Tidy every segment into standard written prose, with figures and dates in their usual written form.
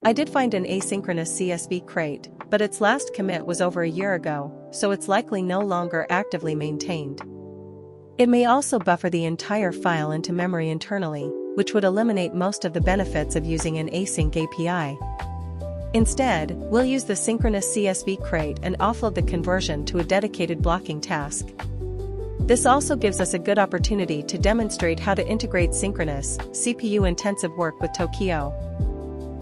I did find an asynchronous CSV crate, but its last commit was over a year ago, so it's likely no longer actively maintained. It may also buffer the entire file into memory internally, which would eliminate most of the benefits of using an async API. Instead, we'll use the synchronous CSV crate and offload the conversion to a dedicated blocking task. This also gives us a good opportunity to demonstrate how to integrate synchronous, CPU-intensive work with Tokio.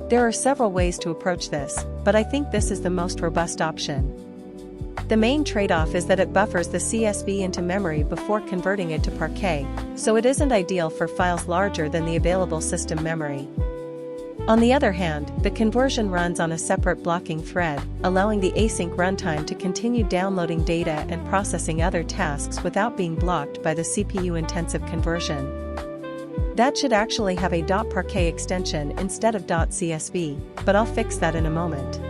There are several ways to approach this, but I think this is the most robust option. The main trade-off is that it buffers the CSV into memory before converting it to Parquet, so it isn't ideal for files larger than the available system memory. On the other hand, the conversion runs on a separate blocking thread, allowing the async runtime to continue downloading data and processing other tasks without being blocked by the CPU-intensive conversion. That should actually have a .parquet extension instead of .csv, but I'll fix that in a moment.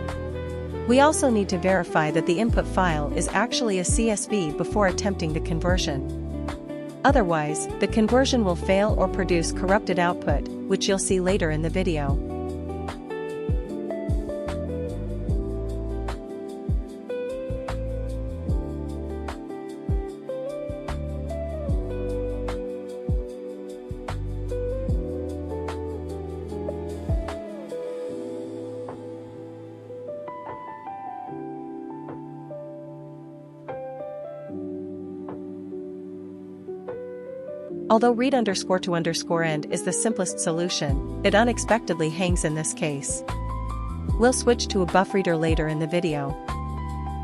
We also need to verify that the input file is actually a CSV before attempting the conversion. Otherwise, the conversion will fail or produce corrupted output, which you'll see later in the video. Although read_to_end is the simplest solution, it unexpectedly hangs in this case. We'll switch to a buffreader later in the video.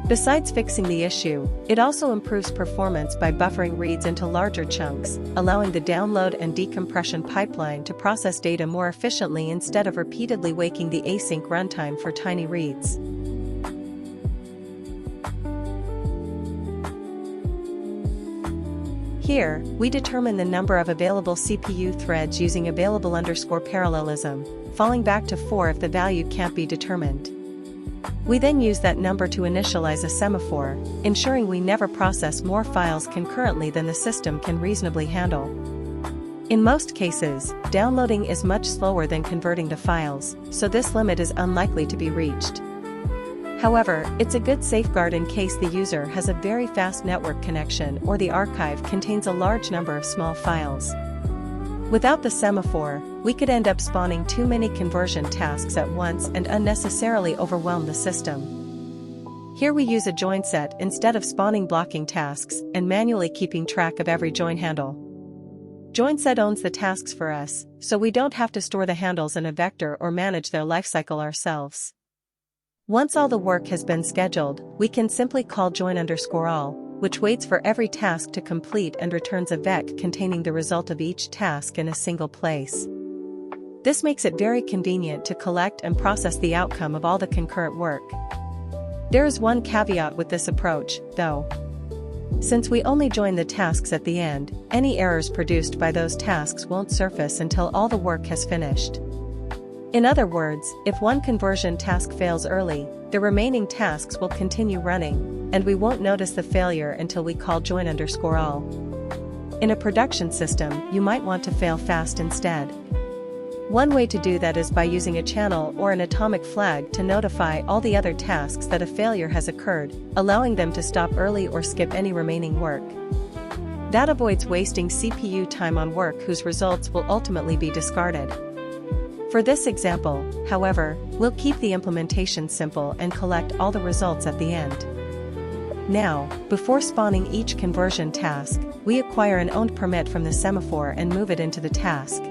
Besides fixing the issue, it also improves performance by buffering reads into larger chunks, allowing the download and decompression pipeline to process data more efficiently instead of repeatedly waking the async runtime for tiny reads. Here, we determine the number of available CPU threads using available_parallelism, falling back to 4 if the value can't be determined. We then use that number to initialize a semaphore, ensuring we never process more files concurrently than the system can reasonably handle. In most cases, downloading is much slower than converting the files, so this limit is unlikely to be reached. However, it's a good safeguard in case the user has a very fast network connection or the archive contains a large number of small files. Without the semaphore, we could end up spawning too many conversion tasks at once and unnecessarily overwhelm the system. Here we use a join set instead of spawning blocking tasks and manually keeping track of every join handle. Join set owns the tasks for us, so we don't have to store the handles in a vector or manage their lifecycle ourselves. Once all the work has been scheduled, we can simply call join_all, which waits for every task to complete and returns a vec containing the result of each task in a single place. This makes it very convenient to collect and process the outcome of all the concurrent work. There is one caveat with this approach, though. Since we only join the tasks at the end, any errors produced by those tasks won't surface until all the work has finished. In other words, if one conversion task fails early, the remaining tasks will continue running, and we won't notice the failure until we call join_all. In a production system, you might want to fail fast instead. One way to do that is by using a channel or an atomic flag to notify all the other tasks that a failure has occurred, allowing them to stop early or skip any remaining work. That avoids wasting CPU time on work whose results will ultimately be discarded. For this example, however, we'll keep the implementation simple and collect all the results at the end. Now, before spawning each conversion task, we acquire an owned permit from the semaphore and move it into the task.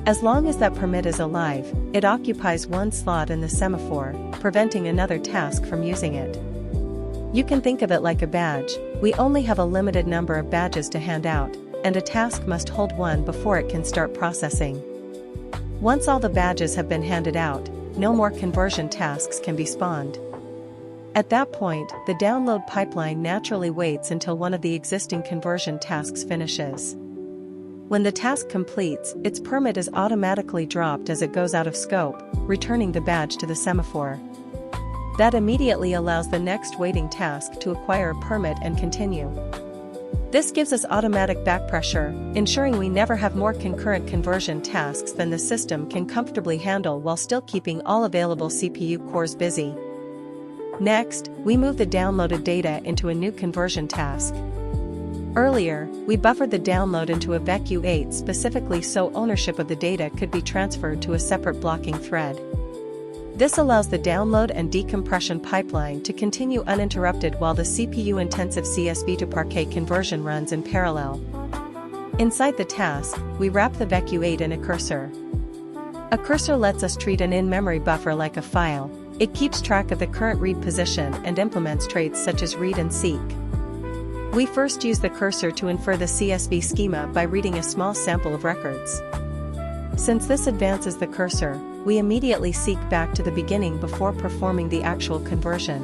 As long as that permit is alive, it occupies one slot in the semaphore, preventing another task from using it. You can think of it like a badge. We only have a limited number of badges to hand out, and a task must hold one before it can start processing. Once all the badges have been handed out, no more conversion tasks can be spawned. At that point, the download pipeline naturally waits until one of the existing conversion tasks finishes. When the task completes, its permit is automatically dropped as it goes out of scope, returning the badge to the semaphore. That immediately allows the next waiting task to acquire a permit and continue. This gives us automatic backpressure, ensuring we never have more concurrent conversion tasks than the system can comfortably handle while still keeping all available CPU cores busy. Next, we move the downloaded data into a new conversion task. Earlier, we buffered the download into a VEC-U8 specifically so ownership of the data could be transferred to a separate blocking thread. This allows the download and decompression pipeline to continue uninterrupted while the CPU-intensive CSV to Parquet conversion runs in parallel. Inside the task, we wrap the VEC-U8 in a cursor. A cursor lets us treat an in-memory buffer like a file. It keeps track of the current read position and implements traits such as read and seek. We first use the cursor to infer the CSV schema by reading a small sample of records. Since this advances the cursor, we immediately seek back to the beginning before performing the actual conversion.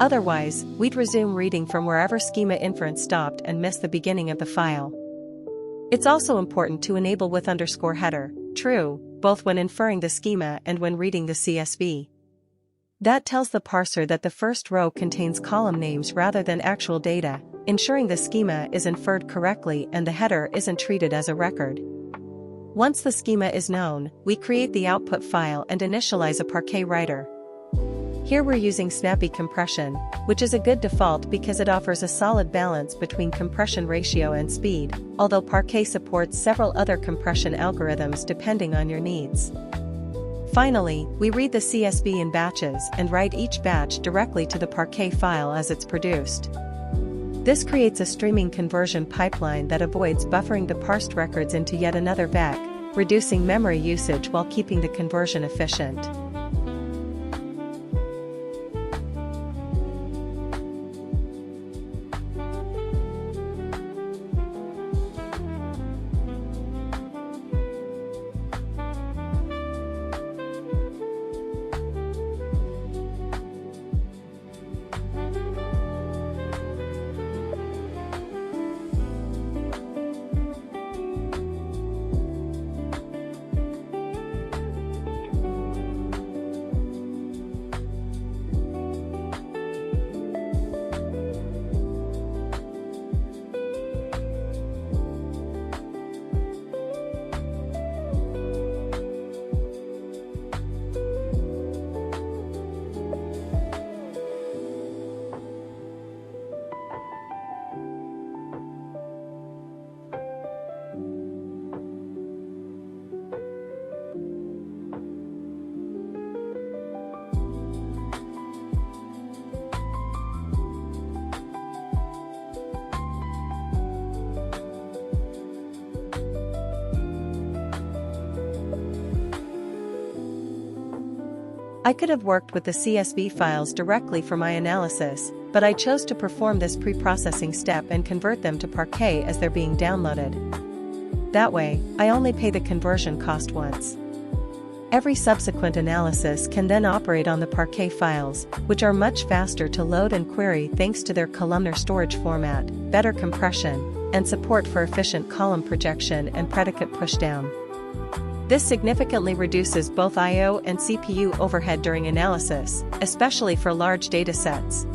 Otherwise, we'd resume reading from wherever schema inference stopped and miss the beginning of the file. It's also important to enable with_header, true, both when inferring the schema and when reading the CSV. That tells the parser that the first row contains column names rather than actual data, ensuring the schema is inferred correctly and the header isn't treated as a record. Once the schema is known, we create the output file and initialize a Parquet writer. Here we're using snappy compression, which is a good default because it offers a solid balance between compression ratio and speed, although Parquet supports several other compression algorithms depending on your needs. Finally, we read the CSV in batches and write each batch directly to the Parquet file as it's produced. This creates a streaming conversion pipeline that avoids buffering the parsed records into yet another VEC, reducing memory usage while keeping the conversion efficient. I could have worked with the CSV files directly for my analysis, but I chose to perform this pre-processing step and convert them to Parquet as they're being downloaded. That way, I only pay the conversion cost once. Every subsequent analysis can then operate on the Parquet files, which are much faster to load and query thanks to their columnar storage format, better compression, and support for efficient column projection and predicate pushdown. This significantly reduces both I/O and CPU overhead during analysis, especially for large datasets.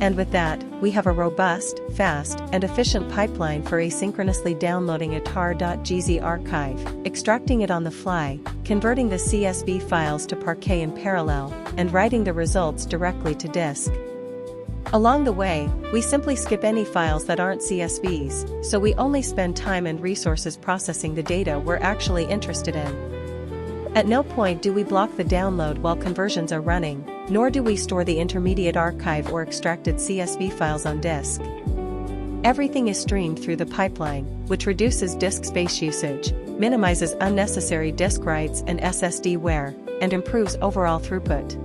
And with that, we have a robust, fast, and efficient pipeline for asynchronously downloading a tar.gz archive, extracting it on the fly, converting the CSV files to Parquet in parallel, and writing the results directly to disk. Along the way, we simply skip any files that aren't CSVs, so we only spend time and resources processing the data we're actually interested in. At no point do we block the download while conversions are running, nor do we store the intermediate archive or extracted CSV files on disk. Everything is streamed through the pipeline, which reduces disk space usage, minimizes unnecessary disk writes and SSD wear, and improves overall throughput.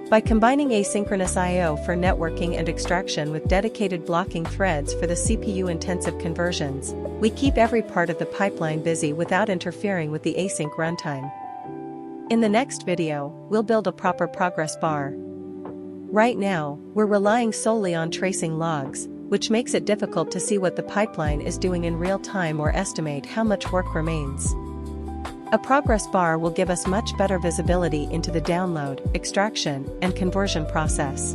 By combining asynchronous I/O for networking and extraction with dedicated blocking threads for the CPU-intensive conversions, we keep every part of the pipeline busy without interfering with the async runtime. In the next video, we'll build a proper progress bar. Right now, we're relying solely on tracing logs, which makes it difficult to see what the pipeline is doing in real time or estimate how much work remains. A progress bar will give us much better visibility into the download, extraction, and conversion process.